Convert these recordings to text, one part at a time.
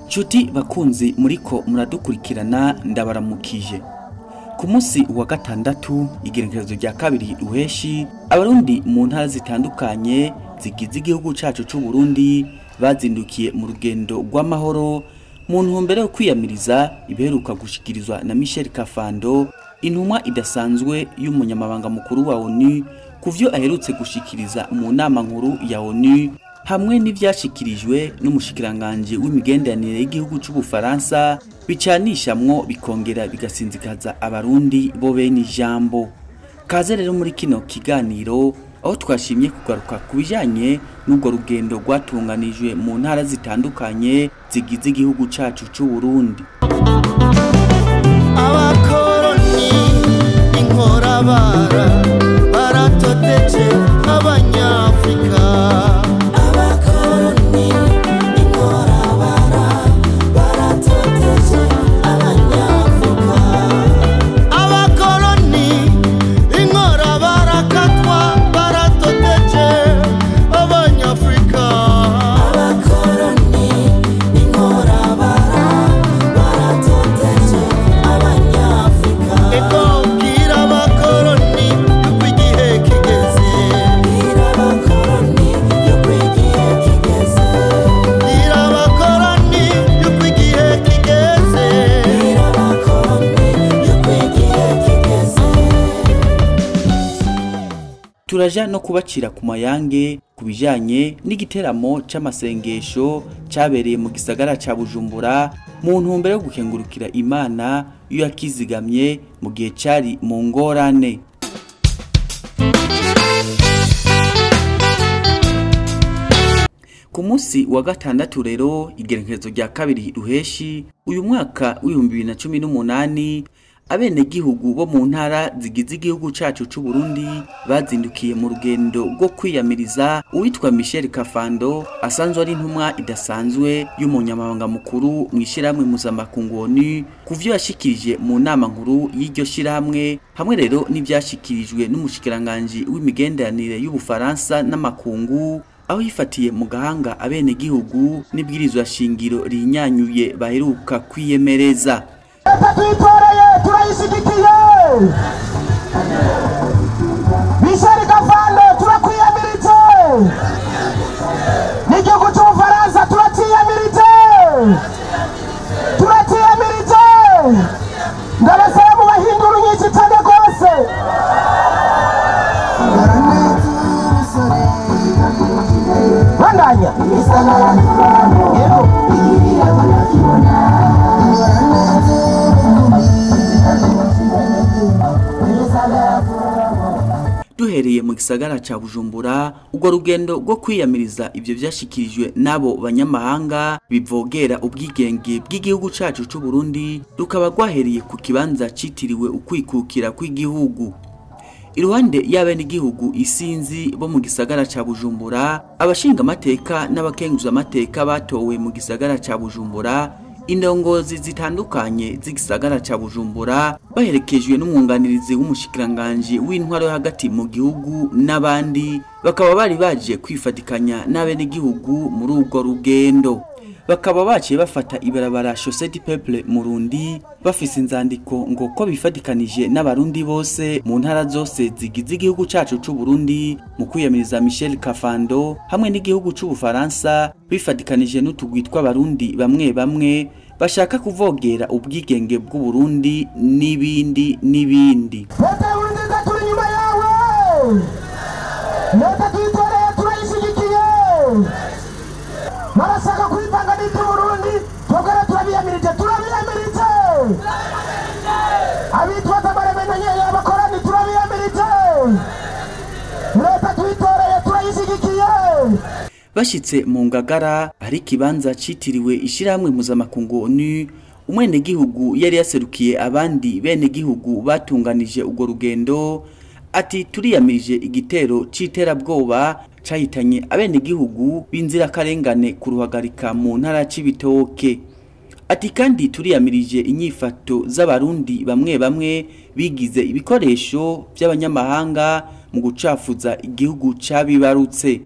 Nshuti bakunzi muriko muradukurikirana ndabaramukije. Ku munsi wa gatandatu igerekerezo rya kabiri Ruheshi, abarundi mu ntara zitandukanye zigize igihugu cacu c'Uburundi bazindukiye mu rugendo rw'amahoro mu ntumbero yo kwiyamiriza ibiheruka gushikirizwa na Michel Kafando, intumwa idasanzwe y'umunyamabanga mukuru wa ONU kuvyo aherutse gushikiriza mu nama nkuru ya ONU, hamwe n'ivyashikirijwe n'umushikiranganje w'imigenderanire y'igihugu c'Ubufaransa, bicanishamwo bikongera bigasinzikaza abarundi bo bene ijambo. Kaze rero muri kino kiganiro aho twashimye kugaruka kubijanye n'ubwo rugendo rwatunganijwe mu ntara zitandukanye zigize igihugu cacu c'Uburundi. Abakoroni inkorabara baratoteje abanyafrika. Turaja no kubacira ku mayange kubijanye n'igiteramo c'amasengesho cabereye mu gisagara ca Bujumbura mu ntumbero yo gukengurukira Imana iyo yakizigamye mu gihe cari mu ngorane. Ku munsi wa gatandatu rero igerekerezo rya kabiri Ruheshi uyu mwaka w'2018 abene gihugu bo mu ntara zigize igihugu cacu c'Uburundi bazindukiye mu rugendo rwo kwiyamiriza uwitwa Michel Kafando asanzwe ari intumwa idasanzwe y'umunyamabanga mukuru mw'ishiramwe mpuzamakungu ONU kuvyo yashikirije mu nama nkuru y'iryo shiramwe, hamwe rero n'ivyashikirijwe n'umushikiranganje w'imigenderanire y'Ubufaransa n'amakungu, aho yifatiye mu gahanga abene gihugu n'ibwirizwa shingiro rinyanyuye baheruka kwiyemereza. Turayishigikiye Michel Kafando turakwiyamiriza, n'igihugu c'Ubufaransa turatiyamiriza, ndabasaba mu bahindura nyinshi cyane rwose. Bandanya duhereye mu gisagara ca Bujumbura, ubwo rugendo rwo kwiyamiriza ivyo vyashikirijwe nabo banyamahanga bivogera ubwigenge bw'igihugu cacu c'Uburundi rukaba rwahereye ku kibanza citiriwe ukwikukira kw'igihugu. Iruhande y'abene igihugu isinzi bo mu gisagara ca Bujumbura, abashinga amateka n'abakenguza amateka batowe mu gisagara ca Bujumbura, indongozi zitandukanye z'igisagara ca Bujumbura baherekejwe n'umwunganirizi w'umushikiranganje w'intwaro yo hagati mu gihugu n'abandi, bakaba bari baje kwifatikanya n'abene igihugu muri urwo rugendo. Bakaba baciye bafata ibarabara Chaussée du Peuple Murundi bafise inzandiko ngo ko bifatikanije n'abarundi bose mu ntara zose zigize igihugu cacu c'Uburundi mu kwiyamiriza Michel Kafando, hamwe n'igihugu c'Ubufaransa bifatikanije n'utugwitwa abarundi bamwe bamwe bashaka kuvogera ubwigenge bw'Uburundi n'ibindi n'ibindi. Marasaka kwipanga n'ibyo Burundi twogera turabiyamirije abitwaza baremenanye abakorani turabiyamirije, leta twitoreye turayishigikiye. Bashitse mu Ngagara hari kibanza citiriwe ishiramwe mpuzamakungu ONU, umwene gihugu yari yaserukiye abandi bene gihugu batunganije urwo rugendo ati turiyamirije igitero c'iterabwoba cahitanye abene gihugu binzira karengane kuruhagarika mu ntara c'Ibitoke. Ati kandi turiyamirije inyifato z'abarundi bamwe bamwe bigize ibikoresho by'abanyamahanga mu gucafuza igihugu cabibarutse.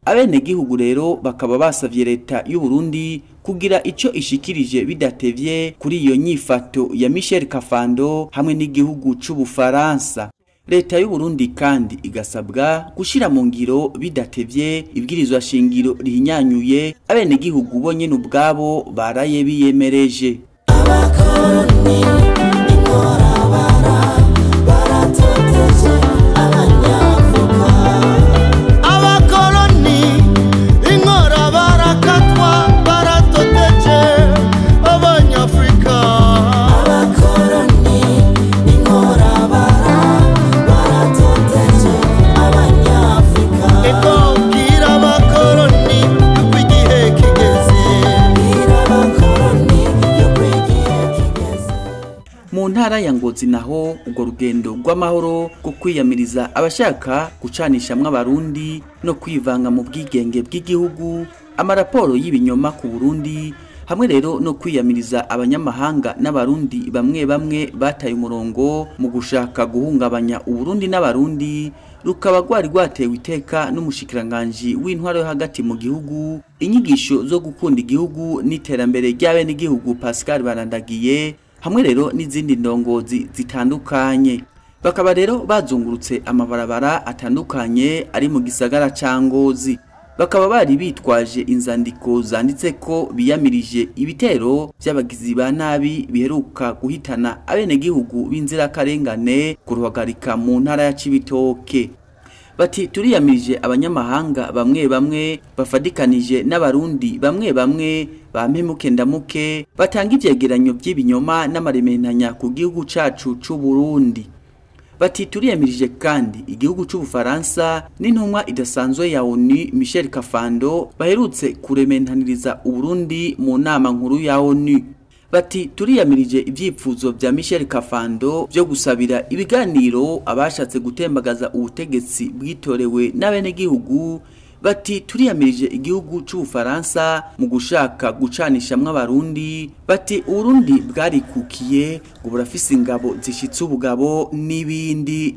abenegihugu rero bakaba basavye leta y'u Burundi kugira ico ishikirije bidatevye kuri iyo nyifato ya Michel Kafando hamwe n'igihugu c'Ubufaransa. Leta y'u Burundi kandi igasabwa gushira mu ngiro bidatevye ibwirizwa shingiro rihinyanyuye abenegihugu bo nyene ubwabo baraye biyemereje. Abakoroni inkorabara baratoteje abanyafrika. Abakoroni inkorabara katwa baratoteje abanyafrika. Abakoroni inkorabara baratoteje abanyafrika. Ekobwira abakoroni yuko igihe kigeze. Bwira abakoroni yuko igihe kigeze. Mu ntara ya Ngozi naho ubwo rugendo rw'amahoro rwo kwiyamiriza abashaka gucanishamwo abarundi no kwivanga mu bwigenge bw'igihugu, amaraporo y'ibinyoma ku Burundi hamwe rero no kwiyamiriza abanyamahanga n'abarundi bamwe bamwe bataye umurongo mu gushaka guhungabanya Uburundi n'abarundi, rukaba rwari rwatewe iteka n'umushikiranganje w'intwaro yo hagati mu gihugu, inyigisho zo gukunda igihugu n'iterambere ry'abenegihugu Pascal Barandagiye hamwe rero n'izindi ndongozi zitandukanye. Bakaba rero bazungurutse amabarabara atandukanye ari mu gisagara ca Ngozi. Bakaba bari bitwaje inzandiko zanditse ko biyamirije ibitero by'abagizi ba nabi biheruka guhitana abenegihugu b'inzirakarengane kuruhagarika mu ntara ya Cibitoke. Bati turiyamirije abanyamahanga bamwe bamwe bafadikanije n'abarundi bamwe bamwe bampemuke ndamuke batanga ivyegeranyo by'ibinyoma n'amarementanya ku gihugu cacu c'Uburundi. Bati turiyamirije kandi igihugu c'Ubufaransa n'intumwa idasanzwe ya ONU Michel Kafando baherutse kurementaniriza Uburundi mu nama nkuru ya ONU. Bati turiyamirije ivyipfuzo vya Michel Kafando byo gusabira ibiganiro abashatse gutembagaza ubutegetsi bwitorewe n'abenegihugu. Bati turiyamirije igihugu c'Ubufaransa mu gushaka gucanishamwo abarundi. Bati Uburundi bwarikukiye ngo burafise ingabo zishitse ubugabo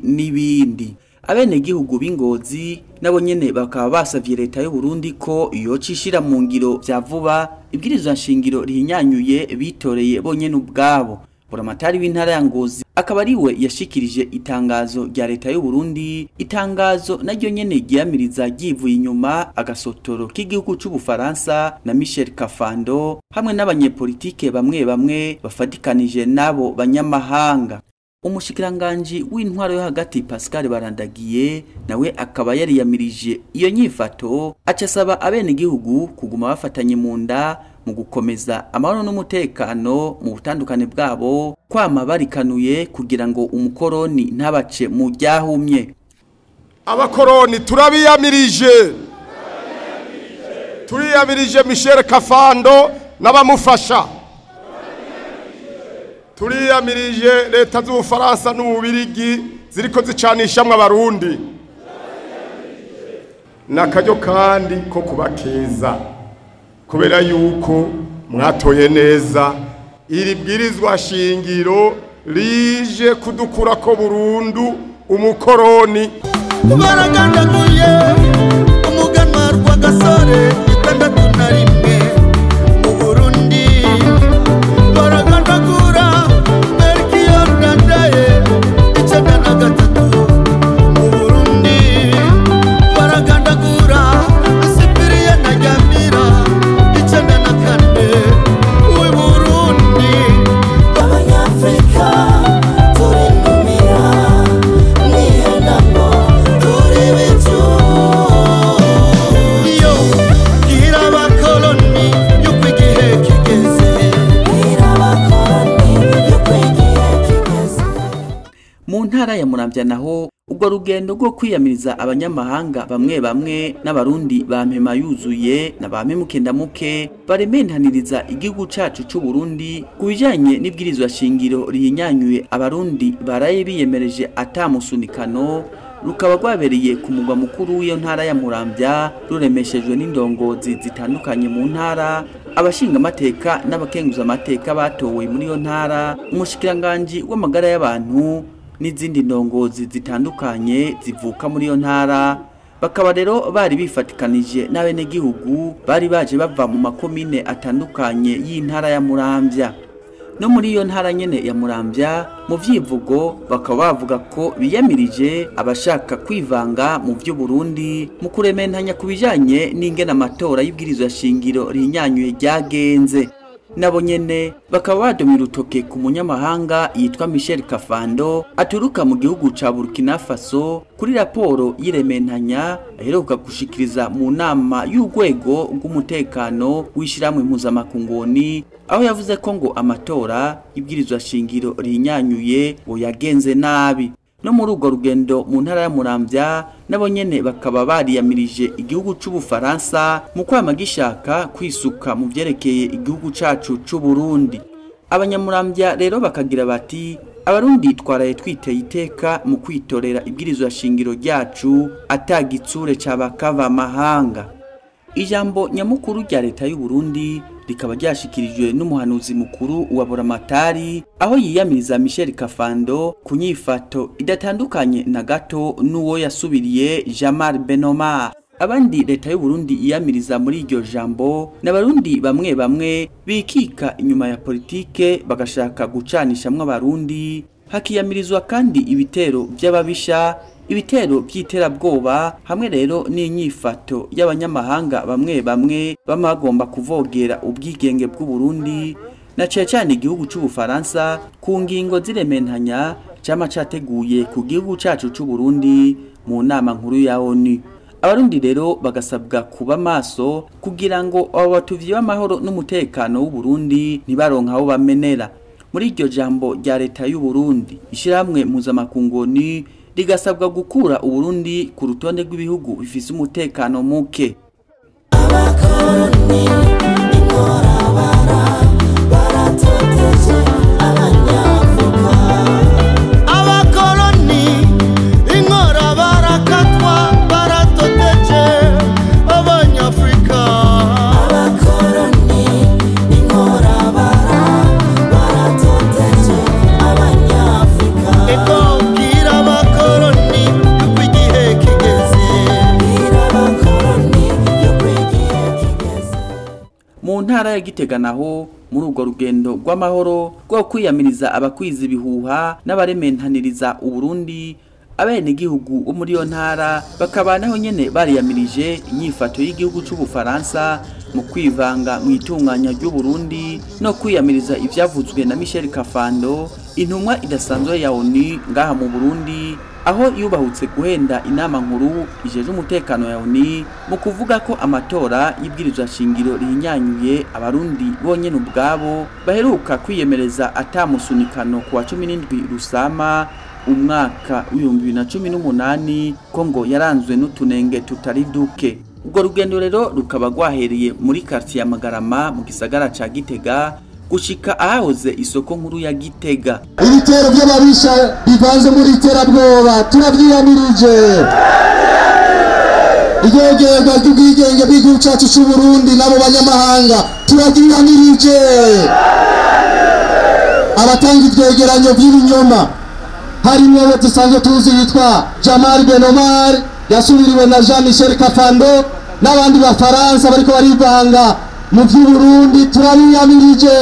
n'ibindi. Abenegihugu b'Ingozi nabo nyene bakaba basavye leta y'u Burundi ko yocishira mu ngiro vya vuba ibwirizwa nshingiro rihinyanyuye bitoreye bonyene ubwabo. Buramatari w'intara ya Ngozi akaba ariwe yashikirije itangazo rya leta y'u Burundi, itangazo naryo nyene ryamiriza givuye inyuma agasotoro k'igihugu c'Ubufaransa na Michel Kafando hamwe n'abanyepolitike bamwe bamwe bafadikanije nabo banyamahanga. Umushikiranganje w'intwaro yo hagati Pascal Barandagiye nawe akaba yari yamirije iyo nyifato, acasaba abenegihugu kuguma bafatanye mu nda mu gukomeza amahoro n'umutekano mu butandukane bwabo, kwama barikanuye kugira ngo umukoroni ntabace mu ryahumye. Abakoroni turiyamirije Michel Kafando n'abamufasha. Turiyamirije leta z'Ubufaransa n'Ububirigi ziriko zicanishamwe abarundi. Nakaryo kandi ko kubakeza kubera yuko mwatoye neza iri bwirizwa shingiro rije kudukura ko burundu umukoroni. Baragandaguye umuganwa rw'agasore 61 mu Burundi. Baragandagura Melchior Ndadaye 93 mu Burundi. Baragandagura Cyprien Ntaryamira 94 mu Burundi. Abanyafrika turinumira nihendamo turi bicu. Yo gira abakoloni yuko igihe kigeze. Gira abakoloni yuko igihe kigeze. Mu ntara ya Muramvya naho ubwo rugendo rwo kwiyamiriza abanyamahanga bamwe bamwe n'abarundi bampema yuzuye na bampemuke ndamuke barementaniriza igihugu cacu c'Uburundi kubijanye n'ibwirizwa shingiro rihinyanyuye abarundi baraye biyemereje atamusunikano, rukaba rwabereye ku mugwa mukuru w'iyo ntara ya Muramvya, ruremeshejwe n'indongozi zitandukanye mu ntara, abashinga amateka n'abakenguza amateka batowe muri iyo ntara, umushikiranganje w'amagara y'abantu n'izindi ndongozi zitandukanye zivuka muri iyo ntara, bakaba rero bari bifatikanije n'abenegihugu bari baje bava mu makomine atandukanye y'intara ya Muramvya. No muri iyo ntara nyene ya Muramvya mu vyivugo bakaba bavuga ko biyamirije abashaka kwivanga mu vy'Uburundi mu kurementanya kubijanye n'ingene amatora y'ibwirizwa shingiro rihinyanyuye ryagenze. Nabo nyene bakaba badomye urutoke ku munyamahanga yitwa Michel Kafando aturuka mu gihugu ca Burkina Faso kuri raporo y'irementanya aheruka gushikiriza mu nama y'urwego rw'umutekano w'ishiramwe mpuzamakungoni, aho yavuze ko ngo amatora y'ibwirizwa shingiro rihinyanyuye ngo yagenze nabi. No muri urwo rugendo mu ntara ya Muramvya nabo nyene bakaba bariyamirije igihugu c'Ubufaransa mu kwama gishaka kwisuka mu vyerekeye igihugu cacu c'Uburundi. Abanyamuramvya rero bakagira bati abarundi twaraye twiteye iteka mu kwitorera ibwirizwa shingiro ryacu atagitsure cabakava mahanga. Ijambo nyamukuru rya leta y'u Burundi rikaba ryashikirijwe n'umuhanuzi mukuru wa buramatari, aho yiyamiriza Michel Kafando ku nyifato idatandukanye na gato n'uwo yasubiriye Jamar Benomar. Abandi leta y'u Burundi iyamiriza muri iryo jambo n'abarundi bamwe bamwe bikika inyuma ya politike bagashaka gucanishamwo abarundi, hakiyamirizwa kandi ibitero by'ababisha, ibitero by'iterabwoba hamwe rero n'inyifato y'abanyamahanga bamwe bamwe bamagomba kuvogera ubwigenge bw'u Burundi na cyane igihugu c'Ubufaransa ku ngingo zirementanya cyama categuye ku gihugu cacu c'u Burundi mu nama nkuru ya ONU. Abarundi rero bagasabwa kuba maso kugira ngo abo batuvyi b'amahoro n'umutekano w'u Burundi ntibaronka aho bamenera. Muri iryo jambo rya leta y'u Burundi ishiramwe mpuzamakungoni rigasabwa gukura Uburundi ku rutonde rw'ibihugu bifise umutekano muke. Abakoroni inkorabara baratoteje abanyafrika. Abakoroni inkorabara katwa baratoteje abanyafrika. Abakoroni inkorabara baratoteje abanyafrika. Ekobwira abakoroni yuko igihe kigeze. Bwira abakoroni yuko igihe kigeze. Mu ntara ya Gitega naho muri urwo rugendo rw'amahoro rwo kwiyamiriza abakwiza ibihuha n'abarementaniriza Uburundi, abenegihugu bo muri yo ntara bakaba naho nyene bariyamirije inyifato y'igihugu c'Ubufaransa mu kwivanga mu itunganya ry'u Burundi no kwiyamiriza ivyavuzwe na Michel Kafando, intumwa idasanzwe ya ONU ngaha mu Burundi, aho yubahutse guhenda inama nkuru ijeje umutekano ya ONU mu kuvuga ko amatora y'ibwirizwa shingiro rihinyanyuye abarundi bonyene ubwabo baheruka kwiyemereza atamusunikano kuwa 17 Rusama umwaka w'2018 ko ngo yaranzwe n'utunenge tutari duke. Ubwo rugendo rero rukaba rwahereye muri quartier ya Magarama mu gisagara ca Gitega gushika ahahoze isoko nkuru ya Gitega. Ibitero by'ababisha bivanze muri terabwoba turavyiyamirije. Igeragezwa ry'ubwigenge bw'igihugu cacu c'u Burundi nabo banyamahanga turavyiyamirije. Abatanga ivyegeranyo by'ibinyoma harimo abo dusanzwe tuzi yitwa Jamar Benomar yasubiriwe na Jean Michel Kafando n'abandi bafaransa bariko barivanga mu by'Uburundi. Turabiyamirije.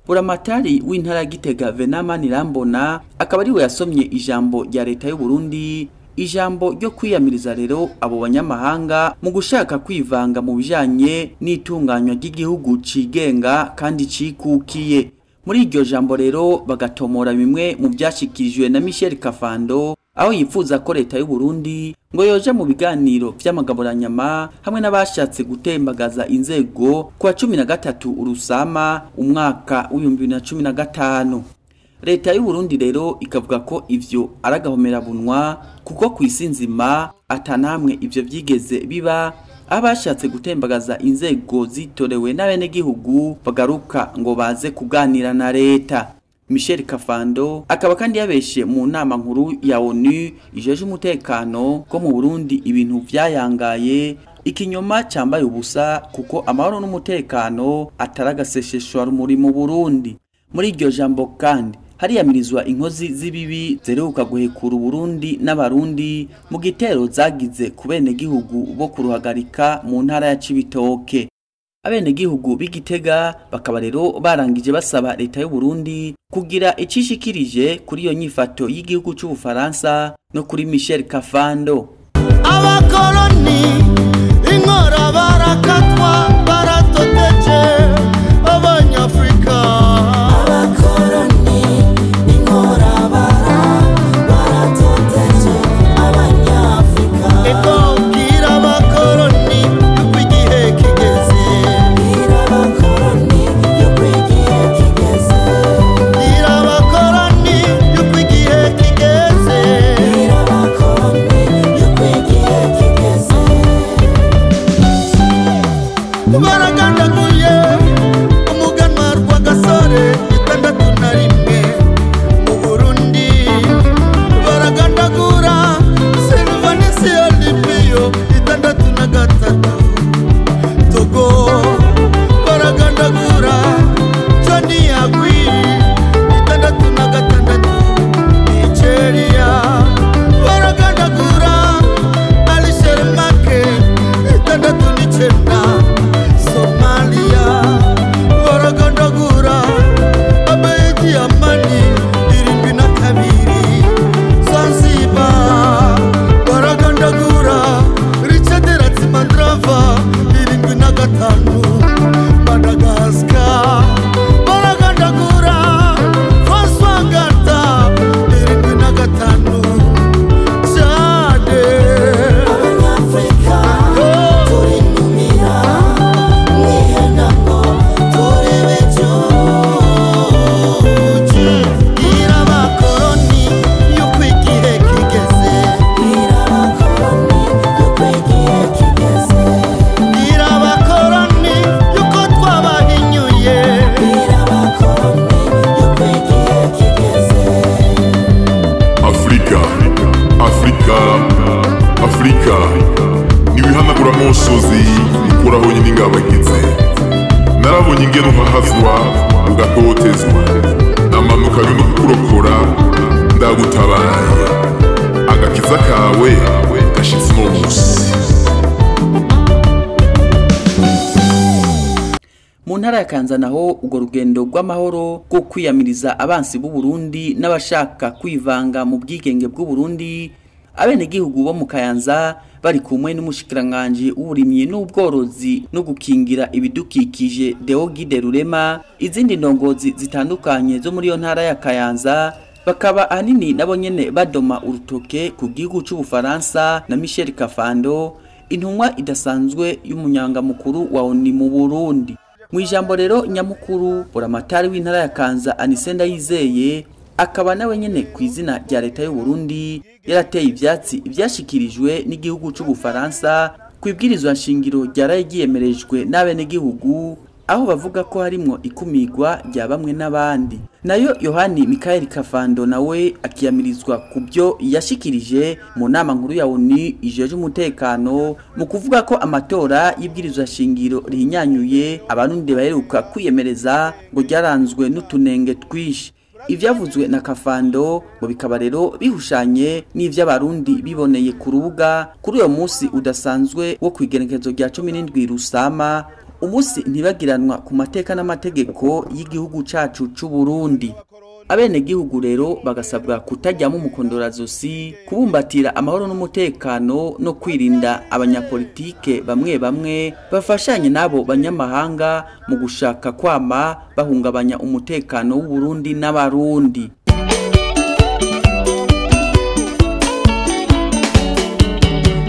Buramatari w'intara Gitega Venamani Rambona akaba ari we yasomye ijambo rya leta y'u Burundi, ijambo ryo kwiyamiriza rero abo banyamahanga mu gushaka kwivanga mu bijanye n'itunganywa ry'igihugu cigenga kandi cikukiye. Muri iryo jambo rero bagatomora bimwe mu byashikirijwe na Michel Kafando, aho yifuza ko leta y'u Burundi ngo yoje mu biganiro vy'amagaburanyama hamwe n'abashatse gutembagaza inzego kwa 13 Urusama umwaka w'2015. Leta y'u Burundi rero ikavuga ko ivyo aragahomera bunwa kuko kwisinzima atanamwe ivyo vyigeze biba, abashatse gutembagaza inzego zitorewe n'abenegihugu bagaruka ngo baze kuganira na leta. Michel Kafando akaba kandi yabeshe mu nama nkuru ya ONU ijeje umutekano ko mu Burundi ibintu vyayangaye, ikinyoma cyambaye ubusa kuko amahoro n'umutekano ataragasesheshwa muri mu Burundi. Muri iryo jambo kandi hariyamirizwa inkozi z'ibibi zeruka guhekura Uburundi n'abarundi mu gitero zagize ku benegihugu bo kuruhagarika mu ntara ya Cibitoke. Abenegihugu b'Igitega bakaba rero barangije basaba leta y'u Burundi kugira icishikirije kuri iyo nyifato y'igihugu c'Ubufaransa no kuri Michel Kafando. Abakoloni inkora barakatwa baratoteje abanyafrika. Abakoloni inkora baratoteje abanyafrika. Eko bwira abakoloni yuko igihe kigeze. Bwira abakoloni yuko igihe kigeze. Bwira abakoloni yuko igihe kigeze. Bwira abakoloni yuko igihe kigeze. Baragandaguye umuganwa rw'agasore itandatu na rimwe mu Burundi. Baragandagura Silvanisia Libiyo itandatu na gatatu. Togo baragandagura Johnny Agui itandatu na gatandatu. Nigeria baragandagura Alisher Make itandatu n'icenda. Somalia baragandagura Abedi Amani irindwi na kabiri. Zanzibar baragandagura Richard Ratsimandrava irindwi na gatanu. Madagascar baragandagura François Gata irindwi na gatanu. Chade Abanyafrika turinumira mwihendango turi bejuji. Bwira abakoloni yuko igihe kigeze. Bwira abakoloni yuko igihe kigeze. Bwira abakoloni yuko twabahinyuye. Bwira abakoloni yuko igihe kigeze. Afrika niwihanagura amosozi ikuraho nyine ingabagize. Narabonye ingene uhahazwa ugatotezwa, namanuka no kukurokora ndagutabaye. Agakiza kawe gashitse mu musi. Mu ntara ya Kanza naho urwo rugendo rw'amahoro rwo kwiyamiriza abansi b'u Burundi n'abashaka kwivanga mu bwigenge bw'u Burundi. Abenegihugu bo mu Kayanza bari kumwe n'umushikiranganje w'uburimyi n'ubworozi no gukingira ibidukikije Deogide Rurema, izindi ndongozi zitandukanye zo muri yo ntara ya Kayanza bakaba ahanini nabo nyene badoma urutoke ku gihugu c'Ubufaransa na Michel Kafando, intumwa idasanzwe y'umunyanga mukuru wa ONU mu Burundi. Mu ijambo rero nyamukuru buramatari w'intara ya Kanza Anisenda yizeye akaba nawe nyene ku izina rya leta y'u Burundi yarateye ivyatsi ivyashikirijwe n'igihugu c'Ubufaransa kwibwirizwa nshingiro ryaraye giyemerejwe n'abenegihugu, aho bavuga ko harimwo ikumigwa rya bamwe n'abandi. Nayo Yohani Michel Kafando nawe akiyamirizwa kuvyo yashikirije mu nama nkuru ya ONU ijeje umutekano mu kuvuga ko amatora y'ibwirizwa shingiro rihinyanyuye abarundi baheruka kwiyemereza ngo ryaranzwe n'utunenge twishi. Ivyavuzwe na Kafando ngo bikaba rero bihushanye n'ivy'abarundi biboneye ku rubuga kuri uyo musi udasanzwe wo kwigenekezo rya 17 Rusama, umusi ntibagiranwa ku mateka n'amategeko y'igihugu cacu c'u Burundi. Abenegihugu rero bagasabwa kutajyamo umukondorazosi, kubumbatira amahoro n'umutekano no kwirinda abanyapolitike bamwe bamwe bafashanye nabo banyamahanga mu gushaka kwama bahungabanya umutekano w'u Burundi n'abarundi.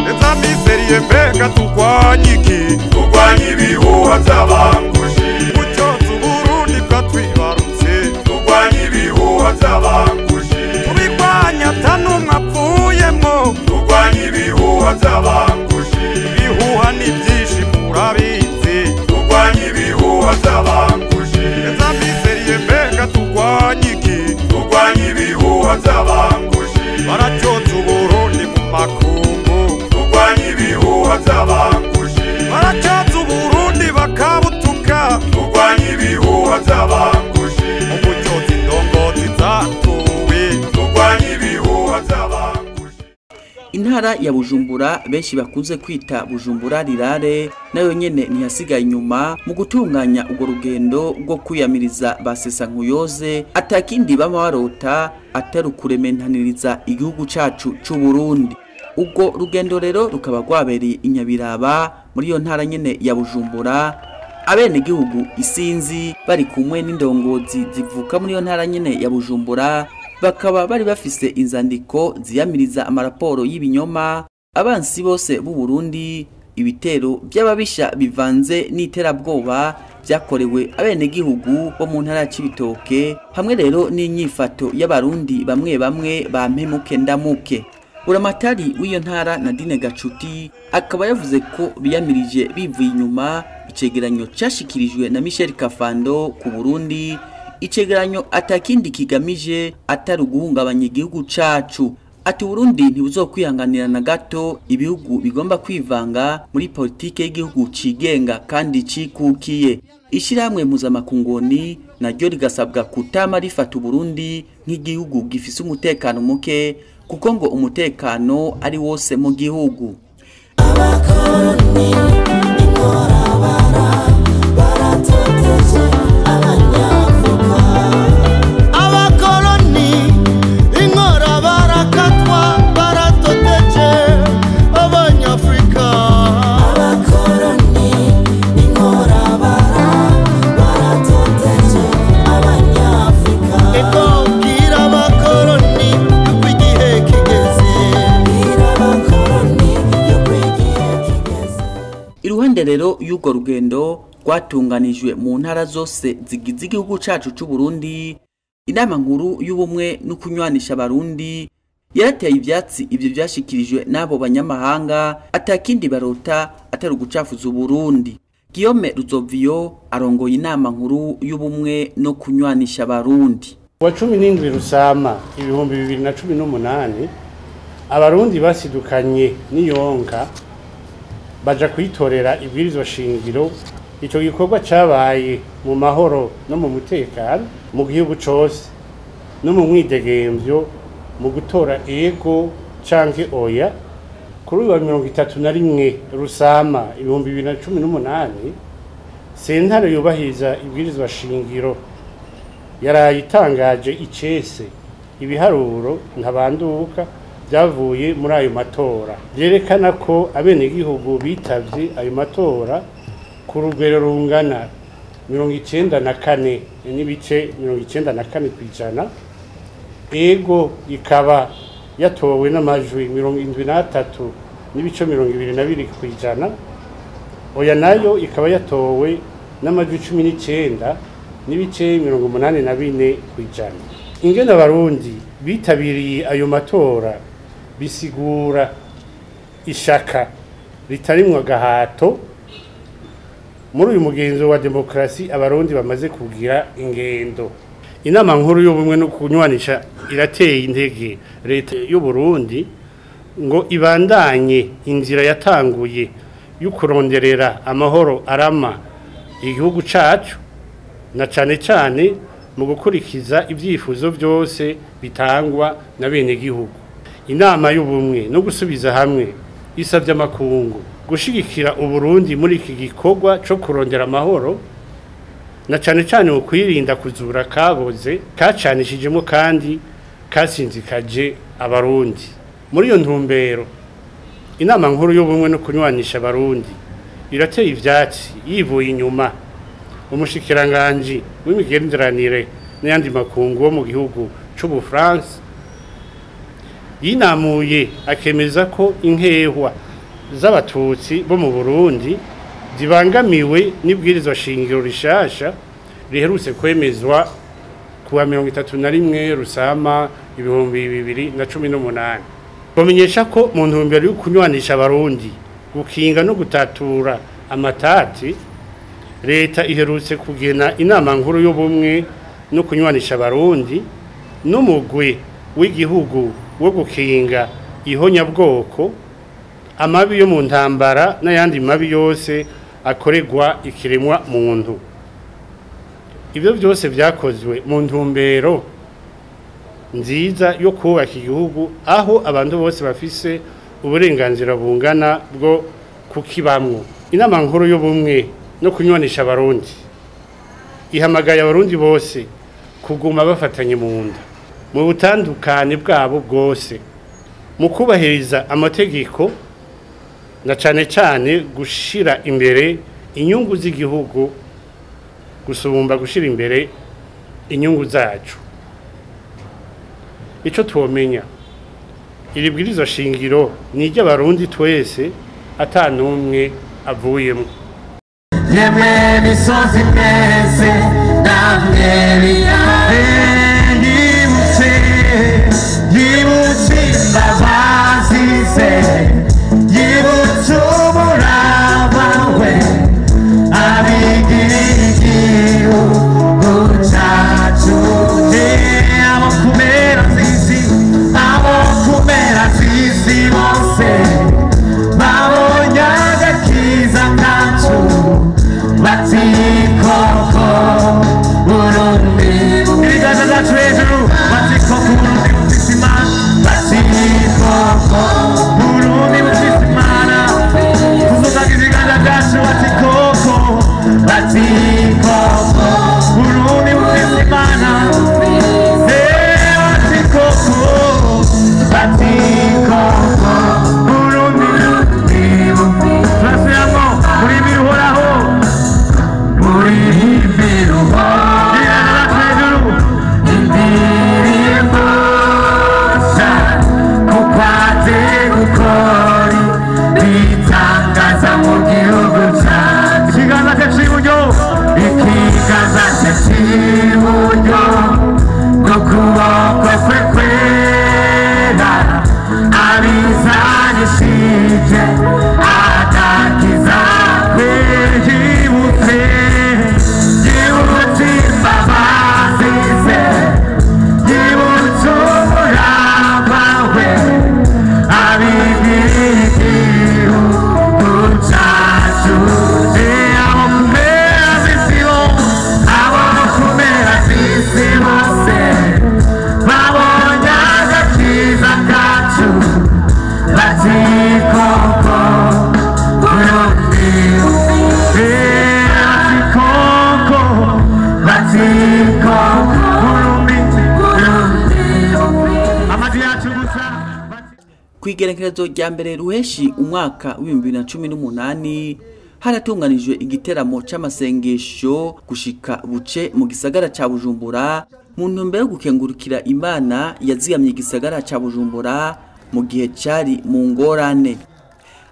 Ezamiseriye mbega turwanyiki turwanye ibihuha by'abangushi gucyoza Uburundi bwatwibarutse turwanye ibihuha by'abangushi tubirwanya atanumwe apfuyemwo turwanye ibihuha by'abangushi ibihuha ni byinshi murabizi turwanye ibihuha by'abangushi ezamiseriye mbega turwanyiki turwanye ibihuha by'abangushi baracyoza Uburundi mu makungu turwanye ibihuha by'abangushi baracyoza Uburundi bakabutuka turwanye ibihuha by'abangushi mu gucyoza indongozi zacu ntara ya Bujumbura benshi bakunze kwita Bujumbura rirare nayo nyene ntiyasigaye inyuma mu gutunganya urwo rugendo rwo kwiyamiriza basesa nkuyoze atakindi bama barota atari kurementaniriza igihugu cacu c'Uburundi. Ubwo rugendo rero rukaba rwabereye inyabiraba muri iyo ntara nyene ya Bujumbura, abene igihugu isinzi bari kumwe n'indongozi zivuka muri iyo ntara nyene ya Bujumbura, bakaba bari bafise inzandiko ziyamiriza amaraporo y'ibinyoma abansi bose b'u Burundi, ibitero by'ababisha bivanze n'iterabwoba byakorewe abene gihugu bo mu ntara ya Cibitoke, hamwe rero n'inyifato y'abarundi bamwe bamwe bampemuke ndamuke. Buramatari w'iyo ntara Nadine Gacuti akaba yavuze ko biyamirije bivuye inyuma icegeranyo cyashikirijwe na Michel Kafando ku Burundi, icegeranyo atakindi kigamije atari uguhungabanya igihugu cacu. Ati Burundi ntibuzokwihanganira na gato ibihugu bigomba kwivanga muri politike y'igihugu cigenga kandi cikukiye. Ishiramwe muzamakungoni naryo rigasabwa kutama rifata Burundi nk'igihugu gifise umutekano muke, kuko ngo umutekano ari wose mu gihugu. Abakoroni inkorabara baratoteje abanyafrika. Abakoroni inkorabara katwa baratoteje abanyafrika. Abakoroni inkorabara baratoteje abanyafrika. Eko bwira abakoroni yuko igihe kigeze. Bwira abakoroni yuko igihe kigeze. Iruhande rero y'urwo rugendo rwatunganijwe mu ntara zose zigize igihugu cacu c'u Burundi, inama nkuru y'ubumwe no kunywanisha abarundi yarateye ivyatsi ivyo byashikirijwe n'abo banyamahanga atakindi barota atari ugucafuza Uburundi. Guillaume Ruzovio arongoye inama nkuru y'ubumwe no kunywanisha abarundi. Wa 17 Rusama 2018 abarundi basidukanye n'iyonka baja kwitorera ibwirizwa shingiro. Ico gikorwa cabaye mu mahoro no mu mutekano mu gihugu cose no mu mwidegemvyo mu gutora ego canke oya. Kuri wa 31 Rusama 2018 sentare yubahiriza ibwirizwa shingiro yarayitangaje icese ibiharuro ntabanduka byavuye muri ayo matora, byerekana ko abene gihugu bitavye ayo matora ku rugero rungana 94 n'ibice 94%. Ego ikaba yatowe n'amajwi 73 n'ibice 22%. Oya nayo ikaba yatowe n'amajwi 19 n'ibice 84%. Ingene abarundi bitabiriye ayo matora bisigura ishaka ritarimwa gahato muri uyu mugenzo wa demokrasi abarundi bamaze kugira ingendo. Inama nkuru y'ubumwe no kunywanisha irateye intege leta y'u Burundi ngo ibandanye inzira yatanguye y'ukuronderera amahoro arama igihugu cacu, na cane cane mu gukurikiza ibyifuzo byose bitangwa na bene gihugu. Inama y'ubumwe no gusubiza hamwe isabye amakungu gushigikira Uburundi muri iki gikorwa cyo kurondera amahoro, na cane cane ukwirinda kuzura kaboze kacanishijemo kandi kasinzikaje abarundi. Muri iyo ntumbero inama nkuru y'ubumwe no kunywanisha abarundi irateye ivyatsi yivuye inyuma umushikiranganje w'imigenderanire n'ayandi makungu wo mu gihugu c'Ubufaransa yinamuye akemeza ko inkehwa z'abatutsi bo mu Burundi zibangamiwe n'ibwirizwa shingiro rishasha riherutse kwemezwa kuwa 31 Rusama 2018. Bamenyesha ko mu ntumbero yo kunywanisha abarundi gukinga no gutatura amatati, leta iherutse kugena inama nkuru y'ubumwe no kunywanisha abarundi n'umugwi w'igihugu wo gukinga ihonyabwoko, amabi yo mu ntambara n'ayandi mabi yose akoregwa ikiremwa muntu. Ibyo byose byakozwe mu ntumbero nziza yo kubaka igihugu aho abantu bose bafise uburenganzira bungana bwo kukibamwo. Inama nkuru y'ubumwe no kunywanisha abarundi ihamagaye abarundi bose kuguma bafatanye mu nda mu butandukane bwabo bwose mu kubahiriza amategeko na cane gushira imbere inyungu z'igihugu gusumba gushira imbere inyungu zacu. Ico twomenya iri bwirizo shingiro ni ry'abarundi twese atanumwe avuyemo. Yemwe misozi meze namwe yibutse imbabazize yibutse umurava we abigirira igihugu cacu abo kumera zisi bose babonye agakiza kacu bati koko Burundi ibiganza vyacu hejuru bati koko Burundi bufise imana bati koko Burundi bufise imana tuzozaga ibiganza vyacu bati koko Burundi bufise imana bati koko Burundi turasubiramo muri bihoraho muri biruho indirimbo kukwate gukori bitangaza mu gihugu cyacu ikiganza cye cy'iburyo ikiganza cye cy'iburyo n'ukuboko kwe kwera abizanishije agakiza kwe yibutse imbabazize yibutse umurava we abigirira igihugu cacu abo kumera z'isi bose babonye agakiza kacu bati koko Burundi bati koko amadi yacu gusa. Kwigerekerezo rya mbere Ruheshi umwaka w'2018 haratunganijwe igiteramo c'amasengesho gushika buce mu gisagara ca Bujumbura mu ntumbero yo gukengurukira Imana yazigamye igisagara ca Bujumbura mu gihe cari mu ngorane.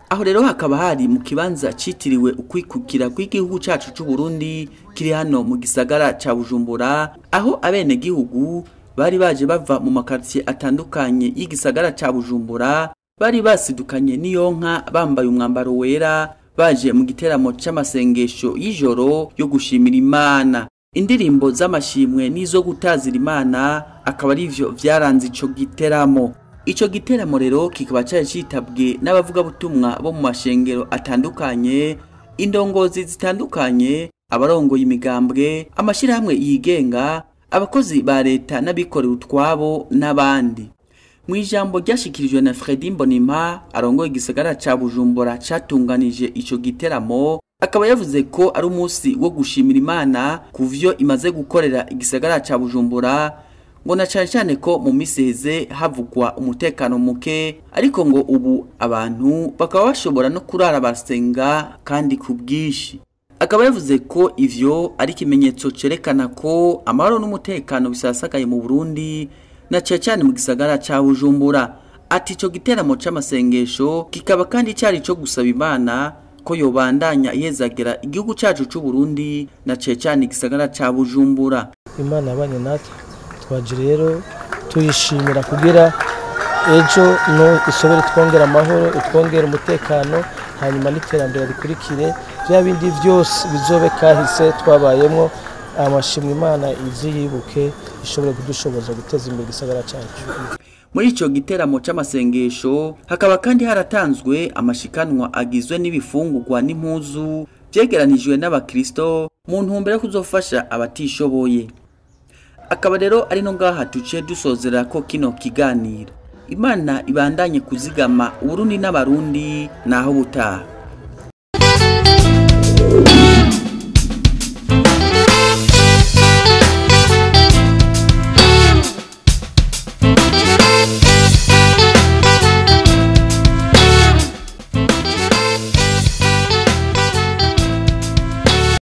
Aho rero hakaba hari mu kibanza citiriwe ukwikukira kw'igihugu cacu c'u Burundi kiri hano mu gisagara ca Bujumbura, aho abene gihugu bari baje bava mu makartier atandukanye y'igisagara ca Bujumbura bari basidukanye n'iyonka bambaye umwambaro wera baje mu giteramo c'amasengesho y'ijoro yo gushimira Imana. Indirimbo z'amashimwe n'izo gutazira Imana akaba arivyo vyaranze ico giteramo. Ico giteramo rero kikaba cari citabwe n'abavuga butumwa bo mu mashengero atandukanye, indongozi zitandukanye, abarongoye imigambwe, amashirahamwe yigenga, abakozi ba leta n'abikorera utwabo n'abandi. Mu ijambo ryashikirijwe na Fredy Mbonimpa arongoye igisagara ca Bujumbura catunganije ico giteramo, akaba yavuze ko ari umunsi wo gushimira Imana kuvyo imaze gukorera igisagara ca Bujumbura, ngo na cyane ko mu miseze havugwa umutekano muke, ariko ngo ubu abantu bakaba bashobora no kurara basenga kandi kubwishi. Akaba yavuze ko ivyo ari kimenyetso cerekana ko amahoro n'umutekano bisasakaye mu Burundi na cyane mu gisagara ca Bujumbura. Ati ico giteramo c'amasengesho kikaba kandi cyari cyo gusaba Imana ko yobandanya yezagera igihugu cacu c'u Burundi na cyane igisagara ca Bujumbura. Imana abanye natwe twaje rero tuyishimira kugira ejo no ishobore twongera amahoro twongera umutekano hanyuma n'iterambere rikurikire bya bindi byose bizobe kahise twabayemo. Amashimwe Imana iziyibuke ishobore kudushoboza guteza imbere gisagara cyacu. Muri ico giteramo c'amasengesho hakaba kandi haratanzwe amashikanwa agizwe n'ibifungurwa n'impuzu byegeranijwe n'abakristo mu ntumbero yo kuzofasha abatishoboye. Akaba rero ari no ngaha tuce dusozera ko kino kiganiro. Imana ibandanye kuzigama Uburundi n'abarundi naho butaha.